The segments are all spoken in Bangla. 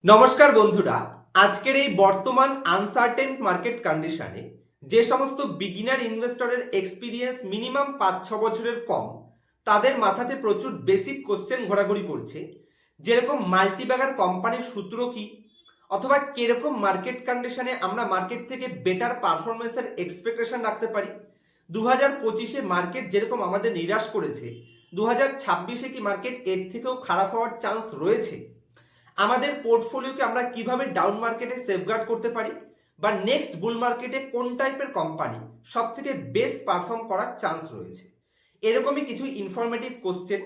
নমস্কার বন্ধুরা, আজকের এই বর্তমান আনসার্টেন মার্কেট কন্ডিশনে যে সমস্ত বিগিনার ইনভেস্টরের এক্সপিরিয়েন্স মিনিমাম 5-6 বছরের কম, তাদের মাথাতে প্রচুর বেসিক কোশ্চেন ঘোরাঘুরি করছে। যেরকম মাল্টিব্যাগার কোম্পানির সূত্র কি, অথবা কিরকম মার্কেট কন্ডিশনে আমরা মার্কেট থেকে বেটার পারফরমেন্সের এক্সপেকটেশন রাখতে পারি। 2025-এ মার্কেট যেরকম আমাদের নিরাশ করেছে, 2026-এ কি মার্কেট এর থেকেও খারাপ হওয়ার চান্স রয়েছে? আমাদের পোর্টফোলিওকে আমরা কিভাবে ডাউন মার্কেটে সেফগার্ড করতে পারি, বা নেক্সট বুল মার্কেটে কোন টাইপের কোম্পানি সব থেকে বেস্ট পারফর্ম করার চান্স রয়েছে, এরকমই কিছু ইনফরমেটিভ কোশ্চেন,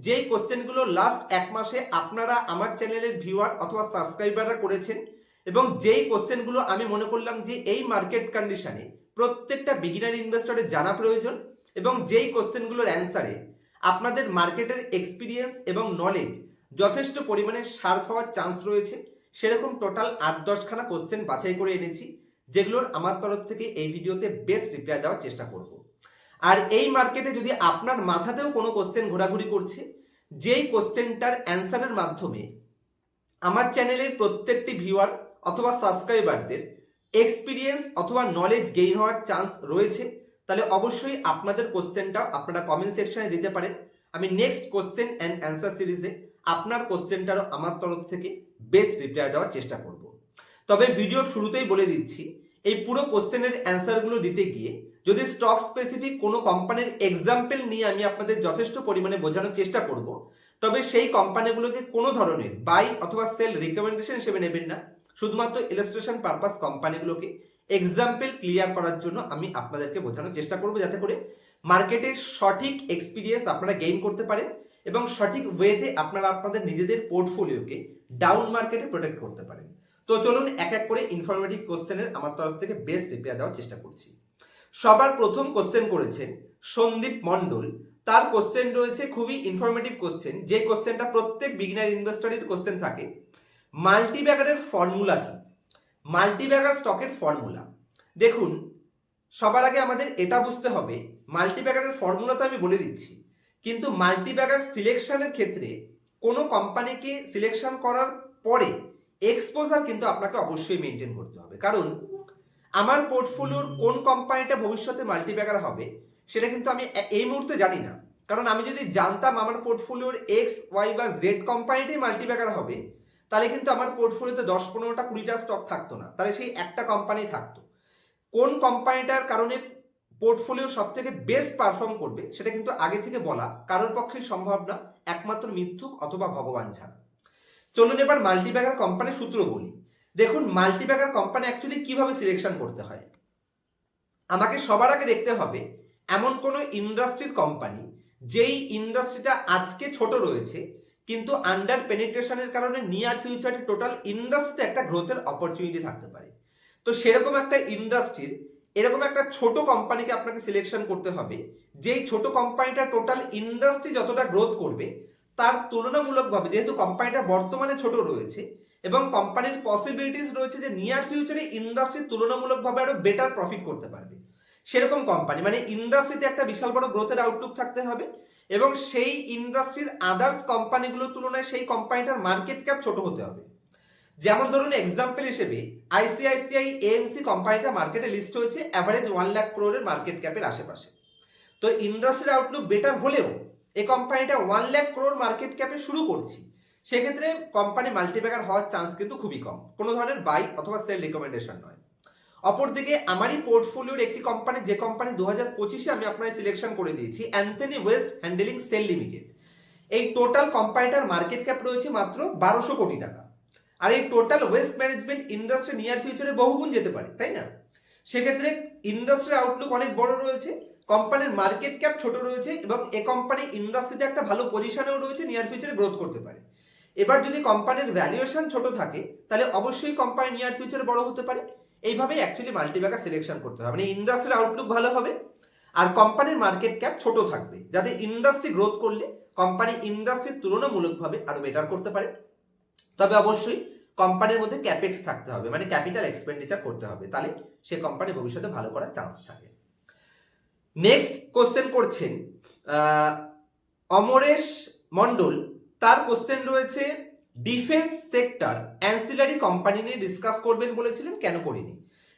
যেই কোশ্চেনগুলো লাস্ট এক মাসে আপনারা আমার চ্যানেলের ভিউয়ার অথবা সাবস্ক্রাইবাররা করেছেন, এবং যেই কোশ্চেনগুলো আমি মনে করলাম যে এই মার্কেট কন্ডিশনে প্রত্যেকটা বিগিনার ইনভেস্টরের জানা প্রয়োজন, এবং যেই কোশ্চেনগুলোর অ্যান্সারে আপনাদের মার্কেটের এক্সপিরিয়েন্স এবং নলেজ যথেষ্ট পরিমাণে শার্প হওয়ার চান্স রয়েছে, সেরকম টোটাল 8-10খানা কোশ্চেন বাছাই করে এনেছি, যেগুলোর আমার তরফ থেকে এই ভিডিওতে বেস্ট রিপ্লাই দেওয়ার চেষ্টা করব। আর এই মার্কেটে যদি আপনার মাথাতেও কোনো কোশ্চেন ঘোরাঘুরি করছে, যেই কোশ্চেনটার অ্যান্সারের মাধ্যমে আমার চ্যানেলের প্রত্যেকটি ভিউয়ার অথবা সাবস্ক্রাইবারদের এক্সপিরিয়েন্স অথবা নলেজ গেইন হওয়ার চান্স রয়েছে, তাহলে অবশ্যই আপনাদের কোশ্চেনটা আপনারা কমেন্ট সেকশনে দিতে পারেন। আমি নেক্সট কোশ্চেন অ্যান্ড অ্যান্সার সিরিজে আপনার কোশ্চেনটারও আমার তরফ থেকে বেস্ট রিপ্লাই দেওয়ার চেষ্টা করব। তবে ভিডিওর শুরুতেই বলে দিচ্ছি, এই পুরো কোশ্চেনের অ্যান্সারগুলো দিতে গিয়ে যদি স্টক স্পেসিফিক কোনো কোম্পানির এক্সাম্পল নিয়ে আমি আপনাদের যথেষ্ট পরিমাণে বোঝানোর চেষ্টা করব, তবে সেই কোম্পানিগুলোকে কোনো ধরনের বাই অথবা সেল রিকমেন্ডেশন হিসেবে নেবেন না। শুধুমাত্র ইলাস্ট্রেশন পারপাস কোম্পানিগুলোকে এক্সাম্পল ক্লিয়ার করার জন্য আমি আপনাদেরকে বোঝানোর চেষ্টা করব, যাতে করে মার্কেটের সঠিক এক্সপিরিয়েন্স আপনারা গেইন করতে পারেন এবং সঠিক ওয়েতে আপনারা আপনাদের নিজেদের পোর্টফোলিওকে ডাউন মার্কেটে প্রোটেক্ট করতে পারেন। তো চলুন এক এক করে ইনফরমেটিভ কোশ্চেনের আমার তরফ থেকে বেস্ট রিপ্লাই দেওয়ার চেষ্টা করছি। সবার প্রথম কোশ্চেন করেছেন সন্দীপ মণ্ডল। তার কোশ্চেন রয়েছে খুবই ইনফরমেটিভ কোশ্চেন, যে কোশ্চেনটা প্রত্যেক বিগিনার ইনভেস্টরের কোশ্চেন থাকে। মাল্টিব্যাগারের ফর্মুলা কি? মাল্টিব্যাগার স্টকের ফর্মুলা দেখুন, সবার আগে আমাদের এটা বুঝতে হবে, মাল্টিব্যাগারের ফর্মুলা তো আমি বলে দিচ্ছি, কিন্তু মাল্টিব্যাগার সিলেকশনের ক্ষেত্রে কোনো কোম্পানিকে সিলেকশন করার পরে এক্সপোজার কিন্তু আপনাকে অবশ্যই মেনটেন করতে হবে। কারণ আমার পোর্টফোলিওর কোন কোম্পানিটা ভবিষ্যতে মাল্টিব্যাগার হবে সেটা কিন্তু আমি এই মুহূর্তে জানি না। কারণ আমি যদি জানতাম আমার পোর্টফোলিওর এক্স ওয়াই বা জেড কোম্পানিটাই মাল্টিব্যাগার হবে, তাহলে কিন্তু আমার পোর্টফোলিওতে 10-15টা 20টা স্টক থাকতো না, তাহলে সেই একটা কোম্পানি থাকতো। কোন কোম্পানিটার কারণে পোর্টফোলিও সব থেকে বেস্ট পারফর্ম করবে সেটা কিন্তু আগে থেকে বলা কারোর পক্ষে সম্ভব না, একমাত্র মিথ্যুক অথবা ভগবান ছাড়া। চলুন এবার মাল্টিব্যাগার কোম্পানির সূত্র বলি। দেখুন, মাল্টিব্যাগার কোম্পানি অ্যাকচুয়ালি কিভাবে সিলেকশন করতে হয়। আমাকে সবার আগে দেখতে হবে এমন কোনো ইন্ডাস্ট্রির কোম্পানি, যেই ইন্ডাস্ট্রিটা আজকে ছোট রয়েছে কিন্তু আন্ডার পেনিট্রেশনের কারণে নিয়ার ফিউচারে টোটাল ইন্ডাস্ট্রি একটা গ্রোথের অপরচুনিটি থাকতে পারে। তো সেরকম একটা ইন্ডাস্ট্রির এরকম একটা ছোট কোম্পানিকে আপনাকে সিলেকশন করতে হবে, যেই ছোট কোম্পানিটা টোটাল ইন্ডাস্ট্রি যতটা গ্রোথ করবে তার তুলনামূলকভাবে, যেহেতু কোম্পানিটা বর্তমানে ছোট রয়েছে এবং কোম্পানির পসিবিলিটিস রয়েছে যে নিয়ার ফিউচারে ইন্ডাস্ট্রির তুলনামূলকভাবে আরো বেটার প্রফিট করতে পারবে, সেরকম কোম্পানি, মানে ইন্ডাস্ট্রিতে একটা বিশাল বড় গ্রোথের আউটলুক থাকতে হবে, এবং সেই ইন্ডাস্ট্রির আদার্স কোম্পানিগুলোর তুলনায় সেই কোম্পানিটার মার্কেট ক্যাপ ছোট হতে হবে। যেমন ধরুন এক্সাম্পল হিসেবে আইসিআইসিআই এএমসি কোম্পানিটা মার্কেটে লিস্ট হয়েছে অ্যাভারেজ 1 লাখ ক্রোরের মার্কেট ক্যাপের আশেপাশে। তো ইন্ডাস্ট্রির আউটলুক বেটার হলেও এই কোম্পানিটা 1 লাখ ক্রোর মার্কেট ক্যাপে শুরু করছি, সেক্ষেত্রে কোম্পানি মাল্টিব্যাগার হওয়ার চান্স কিন্তু খুবই কম, কোনো ধরনের বাই অথবা সেল রিকমেন্ডেশন নয়। অপরদিকে আমারই পোর্টফোলিওর একটি কোম্পানি, যে কোম্পানি 2025-এ আমি আপনার সিলেকশন করে দিয়েছি, Anthony Waste Handling Cell Limited. এই টোটাল কোম্পানিটার মার্কেট ক্যাপ রয়েছে মাত্র 1200 কোটি টাকা। আর এই total waste management industry near ফিউচারে বহুগুণ যেতে পারে, তাই না? সেক্ষেত্রে ইন্ডাস্ট্রির আউটলুক অনেক বড় রয়েছে, কোম্পানির মার্কেট ক্যাপ ছোট রয়েছে, এবং এ কোম্পানি ইন্ডাস্ট্রিতে একটা ভালো পজিশনেও রয়েছে, নিয়ার ফিউচারে গ্রোথ করতে পারে। এবার যদি কোম্পানির ভ্যালুয়েশন ছোট থাকে তাহলে অবশ্যই কোম্পানি নিয়ার ফিউচারে বড় হতে পারে। এইভাবেই অ্যাকচুয়ালি মাল্টিব্যাগার সিলেকশন করতে হবে, মানে ইন্ডাস্ট্রির আউটলুক ভালো হবে আর কোম্পানির মার্কেট ক্যাপ ছোট থাকবে, যাতে ইন্ডাস্ট্রি গ্রোথ করলে কোম্পানি ইন্ডাস্ট্রির তুলনামূলকভাবে আরো বেটার করতে পারে। তবে অবশ্যই কোম্পানির মধ্যে ক্যাপেক্স থাকতে হবে, মানে ক্যাপিটাল এক্সপেন্ডিচার করতে হবে, তাহলে সে কোম্পানি ভবিষ্যতে ভালো করার চান্স থাকে। নেক্সট কোশ্চেন করছেন অমরেশ মণ্ডল। তার কোশ্চেন রয়েছে ডিফেন্স সেক্টর অ্যান্সিলারি কোম্পানি নিয়ে ডিসকাস করবেন বলেছিলেন, কেন করিনি?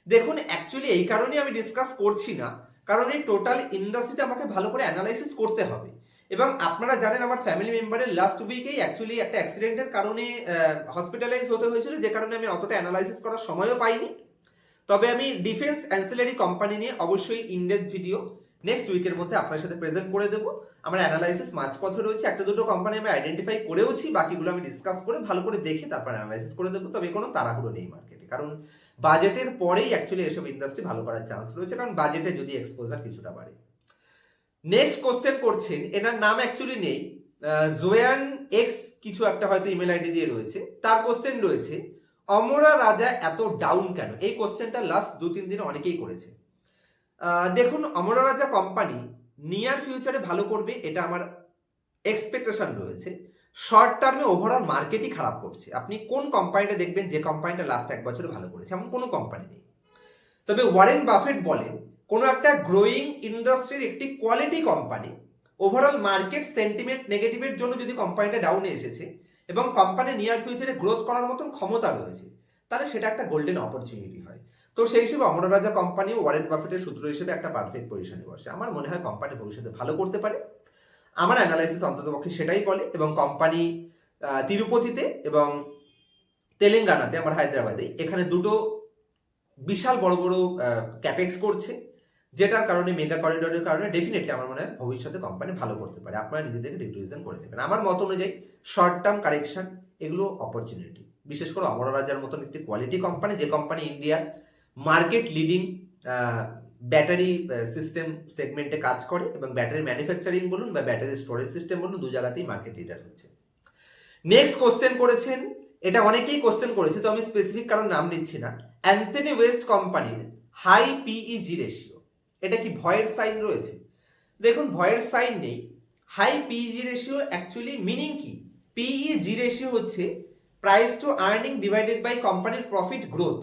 দেখুন, অ্যাকচুয়ালি এই কারণেই আমি ডিসকাস করছি না, কারণ এই টোটাল ইন্ডাস্ট্রিটা আমাকে ভালো করে অ্যানালাইসিস করতে হবে। এবং আপনারা জানেন আমার ফ্যামিলি মেম্বারের লাস্ট উইকেই অ্যাকচুয়ালি একটা অ্যাক্সিডেন্টের কারণে হসপিটালাইজ হতে হয়েছিল, যে কারণে আমি অতটা অ্যানালাইসিস করার সময়ও পাইনি। তবে আমি ডিফেন্স অ্যান্সিলারি কোম্পানি নিয়ে অবশ্যই ইনডেপথ ভিডিও নেক্সট উইকের মধ্যে আপনার সাথে প্রেজেন্ট করে দেবো। আমার অ্যানালাইসিস মাঝপথে রয়েছে, একটা দুটো কোম্পানি আমি আইডেন্টিফাই করেওছি, বাকিগুলো আমি ডিসকাস করে ভালো করে দেখে তারপর অ্যানালাইসিস করে দেবো। তবে কোনো তাড়াহুড়ো নেই মার্কেটে, কারণ বাজেটের পরেই অ্যাকচুয়ালি এসব ইন্ডাস্ট্রি ভালো করার চান্স রয়েছে, কারণ বাজেটে যদি এক্সপোজার কিছুটা বাড়ে। নেক্সট কোশ্চেন করছেন, এনার নাম অ্যাকচুয়ালি নেই, জোয়ান এক্স কিছু একটা হয়তো ইমেল আইডি দিয়ে রয়েছে। তার কোশ্চেন রয়েছে, অমরা রাজা এত ডাউন কেন? এই কোশ্চেনটা লাস্ট 2-3 দিনে অনেকেই করেছে। দেখুন, অমরা রাজা কোম্পানি নিয়ার ফিউচারে ভালো করবে, এটা আমার এক্সপেকটেশন রয়েছে। শর্ট টার্মে ওভারঅল মার্কেটই খারাপ করছে। আপনি কোন কোম্পানিটা দেখবেন যে কোম্পানিটা লাস্ট 1 বছরে ভালো করেছে? এমন কোনো কোম্পানি নেই। তবে ওয়ারেন বাফেট বলেন, কোনো একটা গ্রোয়িং ইন্ডাস্ট্রির একটি quality company overall market sentiment নেগেটিভের জন্য যদি কোম্পানিটা ডাউনে এসেছে এবং কোম্পানি নিয়ার ফিউচারে গ্রোথ করার মতন ক্ষমতা রয়েছে, তাহলে সেটা একটা গোল্ডেন অপরচুনিটি হয়। তো সেই হিসেবে অমরা রাজা কোম্পানি ওয়ারেন বাফেটের সূত্র হিসেবে একটা পারফেক্ট পজিশনে বসে। আমার মনে হয় কোম্পানি ভবিষ্যতে ভালো করতে পারে, আমার অ্যানালাইসিস অন্ততপক্ষে সেটাই বলে। এবং কোম্পানি তিরুপতিতে এবং তেলেঙ্গানাতে, আমার হায়দ্রাবাদে, এখানে দুটো বিশাল বড় বড় ক্যাপেক্স করছে, যেটার কারণে মেগা করিডোরের কারণে ডেফিনেটলি আমার মনে হয় ভবিষ্যতে কোম্পানি ভালো করতে পারে। আপনারা নিজেদেরকে রিভিশন করে নেবেন। আমার মত অনুযায়ী শর্ট টার্ম কারেকশন এগুলো অপরচুনিটি, বিশেষ করে অমরা রাজার মতন একটি কোয়ালিটি কোম্পানি, যে কোম্পানি ইন্ডিয়ার মার্কেট লিডিং ব্যাটারি সিস্টেম সেগমেন্টে কাজ করে এবং ব্যাটারি ম্যানুফ্যাকচারিং বলুন বা ব্যাটারি স্টোরেজ সিস্টেম বলুন, দু জায়গাতেই মার্কেট লিডার হচ্ছে। নেক্সট কোশ্চেন করেছেন, এটা অনেকেই কোশ্চেন করেছে, তো আমি স্পেসিফিক কারণ নাম নিচ্ছি না। অ্যান্থনি ওয়েস্ট কোম্পানির হাই পিইজি রেশিও, এটা কি ভয়ের সাইন রয়েছে? দেখুন, ভয়ের সাইন নেই। High PEG ratio actually meaning কি? পিইজি রেশিও হচ্ছে price to earning divided by কোম্পানির প্রফিট গ্রোথ।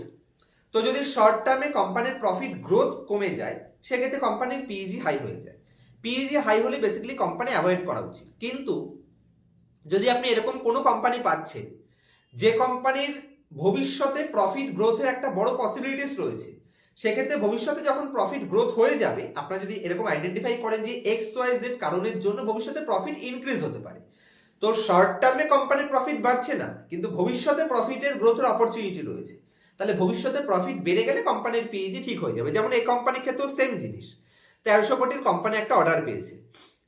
তো যদি শর্ট টার্মে কোম্পানির প্রফিট গ্রোথ কমে যায়, সেক্ষেত্রে কোম্পানির পিইজি হাই হয়ে যায়। পিইজি হাই হলে বেসিক্যালি কোম্পানি অ্যাভয়েড করা উচিত। কিন্তু যদি আপনি এরকম কোনো কোম্পানি পাচ্ছেন যে কোম্পানির ভবিষ্যতে প্রফিট গ্রোথের একটা বড় পসিবিলিটিস রয়েছে, সেক্ষেত্রে ভবিষ্যতে যখন প্রফিট গ্রোথ হয়ে যাবে, আপনারা যদি এরকম আইডেন্টিফাই করেন যে XYZ কারণের জন্য ভবিষ্যতে প্রফিট ইনক্রিজ হতে পারে, তো শর্ট টার্মে কোম্পানির প্রফিট বাড়ছে না, কিন্তু ভবিষ্যতে প্রফিটের গ্রোথের অপরচুনিটি রয়েছে, তাহলে ভবিষ্যতে প্রফিট বেড়ে গেলে কোম্পানির পিইজি ঠিক হয়ে যাবে। যেমন এই কোম্পানির ক্ষেত্রেও সেম জিনিস। 1300 কোটির কোম্পানি একটা অর্ডার পেয়েছে,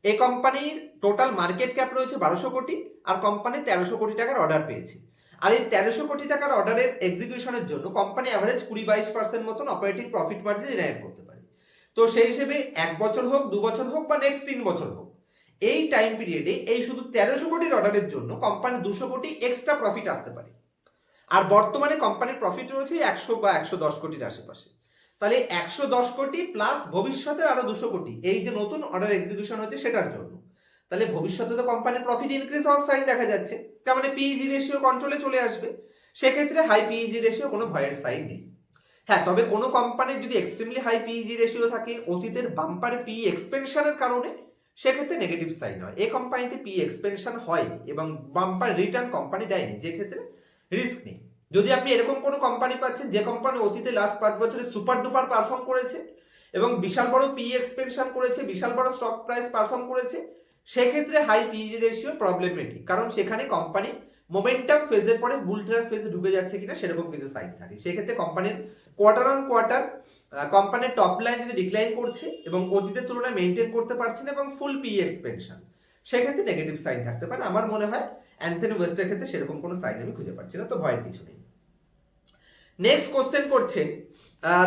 এই কোম্পানির টোটাল মার্কেট ক্যাপ রয়েছে 1200 কোটি, আর কোম্পানি 1300 কোটি টাকার অর্ডার পেয়েছে। আর এই 1300 কোটি টাকার অর্ডারের এক্সিকিউশনের জন্য কোম্পানি অ্যাভারেজ 20-22% মতন অপারেটিং প্রফিট মার্জিন জেনারেট করতে পারে। তো সেই হিসেবে 1 বছর হোক, 2 বছর হোক বা নেক্সট 3 বছর হোক, এই টাইম পিরিয়ডে এই শুধু 1300 কোটির অর্ডারের জন্য কোম্পানি 200 কোটি এক্সট্রা প্রফিট আসতে পারে। আর বর্তমানে কোম্পানির প্রফিট রয়েছে 100 বা 110 কোটির আশেপাশে। তাহলে 110 কোটি প্লাস ভবিষ্যতের আরো 200 কোটি, এই যে নতুন অর্ডার এক্সিকিউশন হচ্ছে সেটার জন্য, তাহলে ভবিষ্যতে তো কোম্পানির প্রফিট ইনক্রিজ হওয়ার সাইন দেখা যাচ্ছে, তার মানে পিইজি রেশিও কন্ট্রোলে চলে আসবে। সেক্ষেত্রে হাই পিইজি রেশিও কোনো ভয়ের সাইন নেই। হ্যাঁ, তবে কোনো কোম্পানির যদি এক্সট্রিমলি হাই পিইজি রেশিও থাকে অতীতের বাম্পার পি এক্সপেনশনের কারণে, সেক্ষেত্রে নেগেটিভ সাইন হয়। এই কোম্পানিতে পি এক্সপেনশন হয়নি এবং বাম্পার রিটার্ন কোম্পানি দেয়নি, যে ক্ষেত্রে রিস্ক নেই। যদি আপনি এরকম কোনো কোম্পানি পাচ্ছেন যে কোম্পানি অতীতে লাস্ট 5 বছরে সুপার ডুপার পারফর্ম করেছে এবং বিশাল বড় পি এক্সপেনশন করেছে, বিশাল বড় স্টক প্রাইস পারফর্ম করেছে, সেক্ষেত্রে হাই পিইজি রেশিও প্রবলেমেটিক, কারণ সেখানে কোম্পানি মোমেন্টাম ফেজের পরে বুলট্রার ফেজে ঢুকে যাচ্ছে কিনা সেরকম কিছু সাইন থাকে। সেক্ষেত্রে কোম্পানির কোয়ার্টার অন কোয়ার্টার কোম্পানির টপ লাইন যদি ডিক্লাইন করছে এবং অতীতের তুলনায় মেনটেন করতে পারছে না এবং ফুল পি এক্সপেনশন, সেক্ষেত্রে নেগেটিভ সাইন থাকতে পারে। আমার মনে হয় অ্যান্থনি ওয়েস্টের ক্ষেত্রে সেরকম কোনো সাইন আমি খুঁজে পাচ্ছি না, তো ভয়ের কিছু নেই। নেক্সট কোশ্চেন করছেন,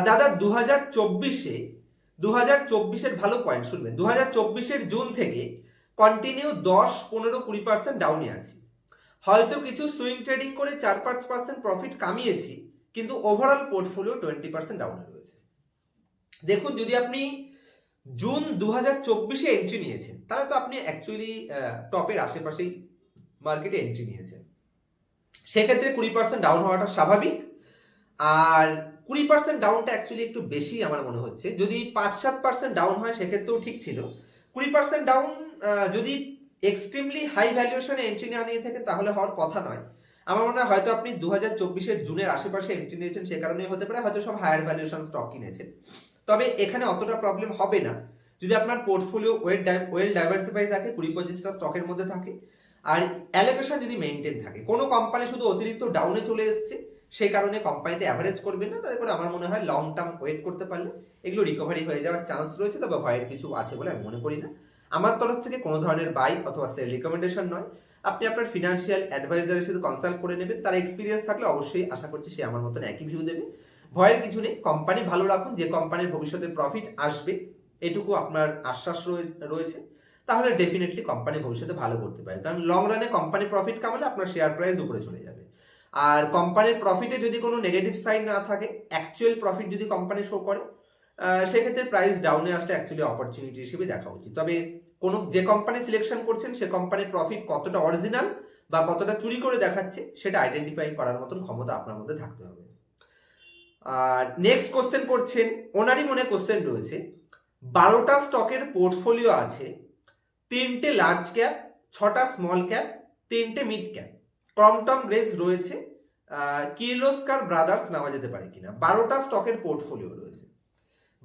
দাদা 2024-এর ভালো পয়েন্ট শুনবেন। 2024-এর জুন থেকে কন্টিনিউ 10-15-20% ডাউনে আছি, হয়তো কিছু সুইং ট্রেডিং করে 4-5% প্রফিট কামিয়েছি, কিন্তু ওভারঅল পোর্টফোলিও 20% ডাউনে রয়েছে। দেখুন, যদি আপনি জুন 2024-এ এন্ট্রি নিয়েছেন, তাহলে তো আপনি অ্যাকচুয়ালি টপের আশেপাশেই মার্কেটে এন্ট্রি নিয়েছেন, সেক্ষেত্রে 20% ডাউন হওয়াটা স্বাভাবিক। আর 20% ডাউনটা অ্যাকচুয়ালি একটু বেশি আমার মনে হচ্ছে। যদি 5-7% ডাউন হয় সেক্ষেত্রেও ঠিক ছিল। 20% ডাউন যদি এক্সট্রিমলি হাই ভ্যালুয়েশনে এন্ট্রি না নিয়ে থাকেন তাহলে হওয়ার কথা নয়। আমার মনে হয় হয়তো আপনি 2024-এর জুনের আশেপাশে এন্ট্রি নিয়েছেন, সে কারণেই হতে পারে, হয়তো সব হায়ার ভ্যালুয়েশন স্টক কিনেছেন। তবে এখানে অতটা প্রবলেম হবে না যদি আপনার পোর্টফোলিও ওয়েল ডাইভার্সিফাই থাকে, 20-25টা স্টকের মধ্যে থাকে, আর অ্যালোকেশন যদি মেনটেন থাকে। কোনো কোম্পানি শুধু অতিরিক্ত ডাউনে চলে এসছে সেই কারণে কোম্পানিতে অ্যাভারেজ করবেন না, তাই করে আমার মনে হয় লং টার্ম ওয়েট করতে পারলে এগুলো রিকভারি হয়ে যাওয়ার চান্স রয়েছে, তবে ভয়ের কিছু আছে বলে আমি মনে করি না। আমার তরফ থেকে কোনো ধরনের বাই অথবা সেল রিকমেন্ডেশন নয়। আপনি আপনার ফিনান্সিয়াল অ্যাডভাইজারের সাথে কনসাল্ট করে নেবেন, তার এক্সপিরিয়েন্স থাকলে অবশ্যই আশা করছি সে আমার মতন একই ভিউ দেবে। ভয়ের কিছু নেই, কোম্পানি ভালো রাখুন, যে কোম্পানির ভবিষ্যতে প্রফিট আসবে এটুকু আপনার আশ্বাস রয়েছে, তাহলে ডেফিনেটলি কোম্পানি ভবিষ্যতে ভালো করতে পারে। কারণ লং রানে কোম্পানি প্রফিট কামালে আপনার শেয়ার প্রাইস উপরে চলে যাবে। আর কোম্পানির প্রফিটে যদি কোনো নেগেটিভ সাইন না থাকে, অ্যাকচুয়াল প্রফিট যদি কোম্পানি শো করে, সেক্ষেত্রে প্রাইস ডাউনে আসলে অ্যাকচুয়ালি অপরচুনিটি হিসেবে দেখা উচিত। তবে যে কোম্পানি সিলেকশন করছেন সে কোম্পানির প্রফিট কতটা অরিজিনাল বা কতটা চুরি করে দেখাচ্ছে সেটা আইডেন্টিফাই করার মতন ক্ষমতা আপনার মধ্যে থাকতে হবে। আর নেক্সট কোশ্চেন করছেন, ওনারই মনে কোশ্চেন রয়েছে, 12টা স্টকের পোর্টফোলিও আছে, 3টে লার্জ ক্যাপ, 6টা স্মল ক্যাপ, 3টে মিড ক্যাপ, ক্রমটম গ্রেভস রয়েছে, কির্লোস্কার ব্রাদার্স নেওয়া যেতে পারে কিনা। 12টা স্টকের পোর্টফোলিও রয়েছে।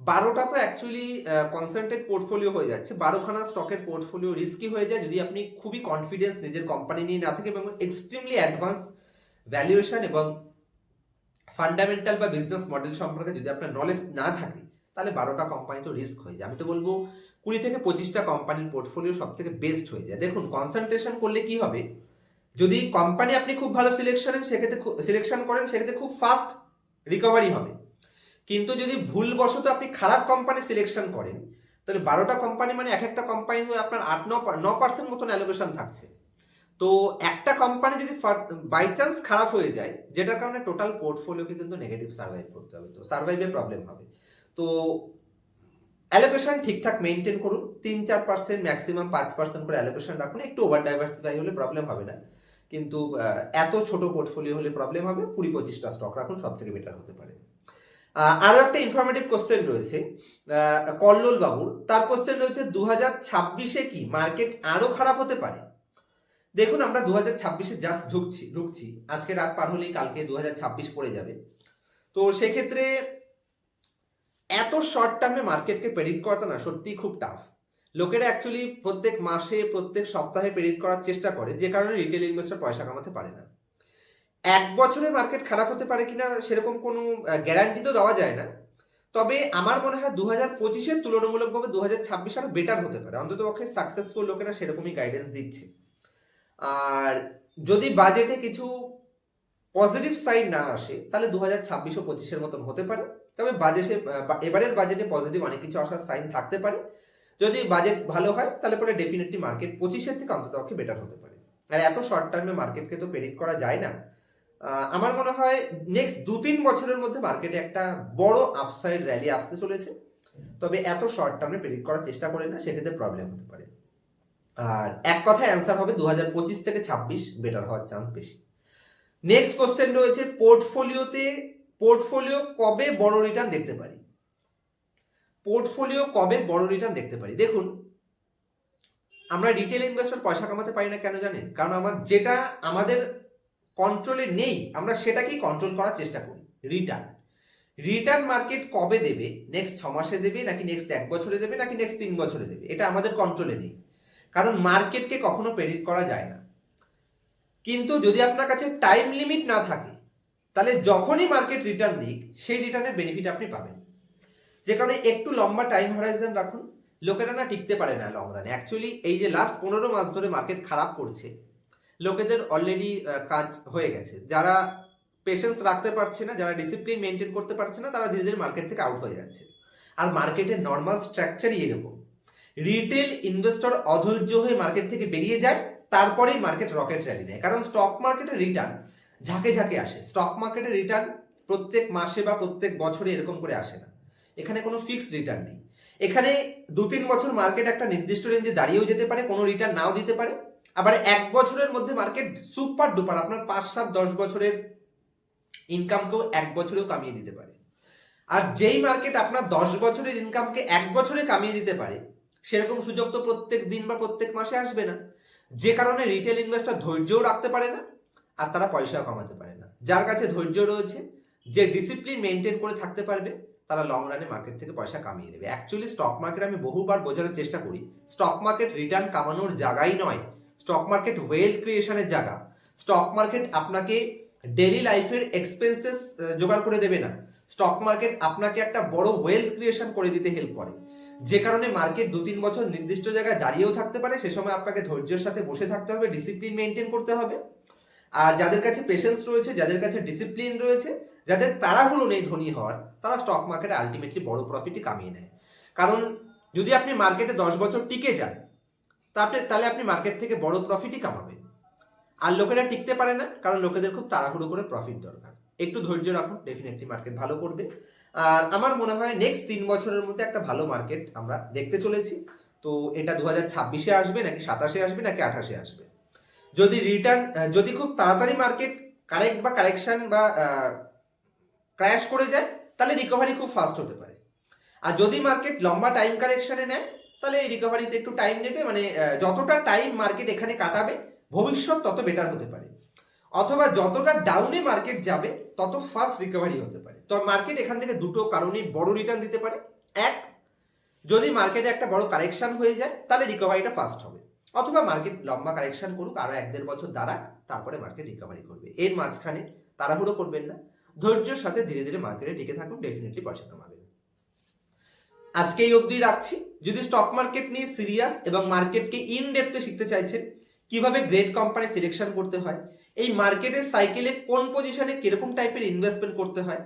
12টা তো অ্যাকচুয়ালি কনসেন্ট্রেট পোর্টফোলিও হয়ে যাচ্ছে। 12খানা স্টকের পোর্টফোলিও রিস্কি হয়ে যায় যদি আপনি খুবই কনফিডেন্স নিজের কোম্পানি নিয়ে না থাকে এবং এক্সট্রিমলি অ্যাডভান্স ভ্যালুয়েশন এবং ফান্ডামেন্টাল বা বিজনেস মডেল সম্পর্কে যদি আপনার নলেজ না থাকে, তাহলে 12টা কোম্পানি তো রিস্ক হয়ে যায়। আমি তো বলবো 20 থেকে 25টা কোম্পানির পোর্টফোলিও সব থেকে বেস্ট হয়ে যায়। দেখুন, কনসেন্ট্রেশন করলে কি হবে, যদি কোম্পানি আপনি খুব ভালো সিলেকশন করেন সেক্ষেত্রে খুব ফাস্ট রিকভারি হবে। কিন্তু যদি ভুলবশত আপনি খারাপ কোম্পানি সিলেকশন করেন, তাহলে 12টা কোম্পানি মানে এক একটা কোম্পানি আপনার 8-9% মতন অ্যালোকেশন থাকছে। তো একটা কোম্পানি যদি বাই চান্স খারাপ হয়ে যায়, যেটার কারণে টোটাল পোর্টফোলিওকে কিন্তু নেগেটিভ সার্ভাইভ করতে হবে, তো সার্ভাইভে প্রবলেম হবে। তো অ্যালোকেশন ঠিকঠাক মেনটেন করুন, 3-4%, ম্যাক্সিমাম 5% করে অ্যালোকেশন রাখুন। একটু ওভার ডাইভার্সিফাই হলে প্রবলেম হবে না, কিন্তু এত ছোট পোর্টফোলিও হলে প্রবলেম হবে। 20-25টা স্টক রাখুন, সব থেকে বেটার হতে পারে। আরো একটা ইনফরমেটিভ কোশ্চেন রয়েছে কল্লোল বাবুর, তার কোশ্চেন রয়েছে 2026-এ কি মার্কেট আরো খারাপ হতে পারে। দেখুন, আমরা 2026-এ জাস্ট ঢুকছি, আজকে রাত পার হলেই কালকে 2026 পড়ে যাবে। তো সেক্ষেত্রে এত শর্ট টার্মে মার্কেটকে প্রেডিক্ট করাটা না সত্যিই খুব টাফ। লোকেরা অ্যাকচুয়ালি প্রত্যেক মাসে প্রত্যেক সপ্তাহে প্রেডিক্ট করার চেষ্টা করে, যে কারণে রিটেল ইনভেস্টর পয়সা কামাতে পারে না। এক বছরে মার্কেট খারাপ হতে পারে কিনা সেরকম কোনো গ্যারান্টি তো দেওয়া যায় না, তবে আমার মনে হয় 2025-এর তুলনামূলকভাবে 2026 আরো বেটার হতে পারে। অন্তত পক্ষে সাকসেসফুল লোকেরা সেরকমই গাইডেন্স দিচ্ছে। আর যদি বাজেটে কিছু পজিটিভ সাইড না আসে, তাহলে 2026 ও 25-এর মতন হতে পারে। তবে এবারের বাজেটে পজিটিভ অনেক কিছু আসার সাইন থাকতে পারে। যদি বাজেট ভালো হয় তাহলে পরে ডেফিনেটলি মার্কেট 25-এর থেকে অন্তত পক্ষে বেটার হতে পারে। আর এত শর্ট টার্মে মার্কেটকে তো প্রেডিক্ট করা যায় না। আমার মনে হয় নেক্সট 2-3 বছরের মধ্যে মার্কেটে একটা বড় আপসাইড র্যালি আসতে চলেছে, তবে এত শর্ট টার্মে প্রেডিক্ট করার চেষ্টা করেন না, সেক্ষেত্রে প্রবলেম হতে পারে। আর এক কথায় অ্যান্সার হবে 2025 থেকে 26 বেটার হওয়ার চান্স বেশি। নেক্সট কোশ্চেন রয়েছে, পোর্টফোলিও কবে বড় রিটার্ন দেখতে পারি। দেখুন, আমরা রিটেল ইনভেস্টর পয়সা কামাতে পারি না কেন জানেন? কারণ যেটা আমাদের কন্ট্রোলে নেই আমরা সেটাকেই কন্ট্রোল করার চেষ্টা করি। রিটার্ন মার্কেট কবে দেবে, নেক্সট 6 মাসে দেবে নাকি নেক্সট 1 বছরে দেবে নাকি নেক্সট 3 বছরে দেবে, এটা আমাদের কন্ট্রোলে নেই, কারণ মার্কেটকে কখনো প্রেডিক্ট করা যায় না। কিন্তু যদি আপনার কাছে টাইম লিমিট না থাকে, তাহলে যখনই মার্কেট রিটার্ন দিক সেই রিটার্নের বেনিফিট আপনি পাবেন। যে কারণে একটু লম্বা টাইম হরাইজন রাখুন। লোকেরা না টিকতে পারে না লং রানে। অ্যাকচুয়ালি এই যে লাস্ট 15 মাস ধরে মার্কেট খারাপ করছে, লোকেদের অলরেডি কাজ হয়ে গেছে। যারা পেশেন্স রাখতে পারছে না, যারা ডিসিপ্লিন মেনটেন করতে পারছে না, তারা ধীরে ধীরে মার্কেট থেকে আউট হয়ে যাচ্ছে। আর মার্কেটের নর্মাল স্ট্রাকচারই এরকম, রিটেল ইনভেস্টর অধৈর্য হয়ে মার্কেট থেকে বেরিয়ে যায়, তারপরেই মার্কেট রকেট র্যালি নেয়। কারণ স্টক মার্কেটের রিটার্ন ঝাঁকে ঝাঁকে আসে। স্টক মার্কেটের রিটার্ন প্রত্যেক মাসে বা প্রত্যেক বছরে এরকম করে আসে না। এখানে কোনো ফিক্সড রিটার্ন নেই। এখানে 2-3 বছর মার্কেট একটা নির্দিষ্ট রেঞ্জে দাঁড়িয়েও যেতে পারে, কোনো রিটার্ন নাও দিতে পারে। আবার 1 বছরের মধ্যে মার্কেট সুপার ডুপার আপনার 5-7-10 বছরের ইনকামকেও 1 বছরেও কামিয়ে দিতে পারে। আর যেই মার্কেট আপনার 10 বছরের ইনকামকে 1 বছরে কামিয়ে দিতে পারে, সেরকম সুযোগ তো প্রত্যেক দিন বা প্রত্যেক মাসে আসবে না। যে কারণে রিটেল ইনভেস্টর ধৈর্যও রাখতে পারে না, আর তারা পয়সাও কামাতে পারে না। যার কাছে ধৈর্য রয়েছে, যে ডিসিপ্লিন মেনটেন করে থাকতে পারবে, তারা লং রানে মার্কেট থেকে পয়সা কামিয়ে নেবে। অ্যাকচুয়ালি স্টক মার্কেট আমি বহুবার বোঝানোর চেষ্টা করি, স্টক মার্কেট রিটার্ন কামানোর জায়গাই নয়, স্টক মার্কেট ওয়েলথ ক্রিয়েশনের জায়গা। স্টক মার্কেট আপনাকে ডেইলি লাইফের এক্সপেন্সেস জোগাড় করে দেবে না, স্টক মার্কেট আপনাকে একটা বড় ওয়েলথ ক্রিয়েশন করে দিতে হেল্প করে। যে কারণে মার্কেট 2-3 বছর নির্দিষ্ট জায়গায় দাঁড়িয়েও থাকতে পারে, সে সময় আপনাকে ধৈর্যের সাথে বসে থাকতে হবে, ডিসিপ্লিন মেনটেন করতে হবে। আর যাদের কাছে পেশেন্স রয়েছে, যাদের কাছে ডিসিপ্লিন রয়েছে, যাদের তাড়াহুড়ো নেই ধনী হওয়ার, তারা স্টক মার্কেটে আলটিমেটলি বড় প্রফিটই কামিয়ে নেয়। কারণ যদি আপনি মার্কেটে 10 বছর টিকে যান, তাহলে আপনি মার্কেট থেকে বড় প্রফিটই কামাবেন। আর লোকেরা টিকতে পারে না, কারণ লোকেদের খুব তাড়াহুড়ো করে প্রফিট দরকার। একটু ধৈর্য রাখুন, ডেফিনেটলি মার্কেট ভালো করবে। আর আমার মনে হয় নেক্সট 3 বছরের মধ্যে একটা ভালো মার্কেট আমরা দেখতে চলেছি। তো এটা 2026-এ আসবে, নাকি 27-এ আসবে, নাকি 28-এ আসবে। যদি খুব তাড়াতাড়ি মার্কেট কারেক্ট বা কারেকশন বা ক্র্যাশ করে যায়, তাহলে রিকভারি খুব ফাস্ট হতে পারে। আর যদি মার্কেট লম্বা টাইম কারেকশনে নেয়, তাহলে এই রিকভারিতে একটু টাইম নেবে। মানে যতটা টাইম মার্কেট এখানে কাটাবে, ভবিষ্যৎ তত বেটার হতে পারে। অথবা যতটা ডাউনে মার্কেট যাবে, তত ফাস্ট রিকভারি হতে পারে। তো মার্কেট এখান থেকে দুটো কারণেই বড় রিটার্ন দিতে পারে। এক, যদি মার্কেটে একটা বড় কারেকশন হয়ে যায়, তাহলে রিকভারিটা ফাস্ট হবে। অথবা মার্কেট লম্বা কারেকশন করুক, আরো 1-1.5 বছর দাঁড়াক, তারপরে মার্কেট রিকভারি করবে। এর মাঝখানে তাড়াহুড়ো করবেন না, ধৈর্যের সাথে ধীরে ধীরে মার্কেটে টিকে থাকুন, ডেফিনেটলি পয়সা কামাবেন। আজকে এই অবধি রাখছি। যদি স্টক মার্কেট নিয়ে সিরিয়াস এবং মার্কেটকে ইন ডেপথে শিখতে চাইছেন, কিভাবে গ্রেট কোম্পানি সিলেকশন করতে হয়, এই মার্কেটের সাইকেলে কোন পজিশনে কিরকম টাইপের ইনভেস্টমেন্ট করতে হয়,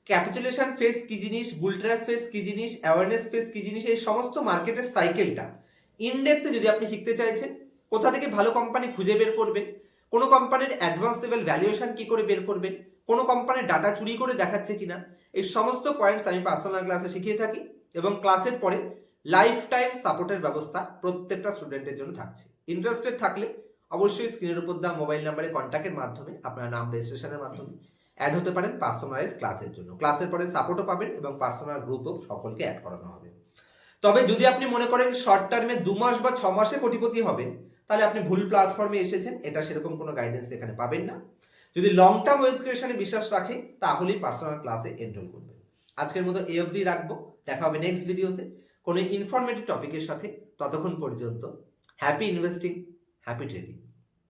ক্যাপিটালেশন ফেজ কি জিনিস, বুল ট্র্যাপ ফেজ কি জিনিস, অ্যাওয়ারনেস ফেজ কি জিনিস, এই সমস্ত মার্কেটের সাইকেলটা ইন ডেপথে যদি আপনি শিখতে চাইছেন, কোথা থেকে ভালো কোম্পানি খুঁজে বের করবেন, কোন কোম্পানির অ্যাডভান্স লেভেল ভ্যালুয়েশন কি করে বের করবেন, কোন কোম্পানির ডাটা চুরি করে দেখাচ্ছে কিনা, এই সমস্ত পয়েন্টস আমি পার্সোনাল ক্লাসে শিখিয়ে থাকি। এবং ক্লাসের পরে লাইফ টাইম সাপোর্টের ব্যবস্থা প্রত্যেকটা স্টুডেন্টের জন্য থাকছে। ইন্টারেস্টেড থাকলে অবশ্যই স্ক্রিনের উপর দেওয়া মোবাইল নাম্বারে কন্ট্যাক্টের মাধ্যমে আপনার নাম রেজিস্ট্রেশনের মাধ্যমে অ্যাড হতে পারেন পার্সোনালাইজ ক্লাসের জন্য। ক্লাসের পরে সাপোর্টও পাবেন এবং পার্সোনাল গ্রুপও সকলকে অ্যাড করানো হবে। তবে যদি আপনি মনে করেন শর্ট টার্মে 2 মাস বা 6 মাসে কোটিপতি হবেন, তাহলে আপনি ভুল প্ল্যাটফর্মে এসেছেন। এটা সেরকম কোনো গাইডেন্স এখানে পাবেন না। যদি লং টার্ম ওয়েলথ ক্রিয়েশনে বিশ্বাস রাখেন, তাহলেই পার্সোনাল ক্লাসে এনরোল করবেন। আজকের মতো এই অবধি রাখবো। দেখা হবে নেক্সট ভিডিওতে কোনো ইনফরমেটিভ টপিকের সাথে। ততক্ষণ পর্যন্ত হ্যাপি ইনভেস্টিং, হ্যাপি ট্রেডিং।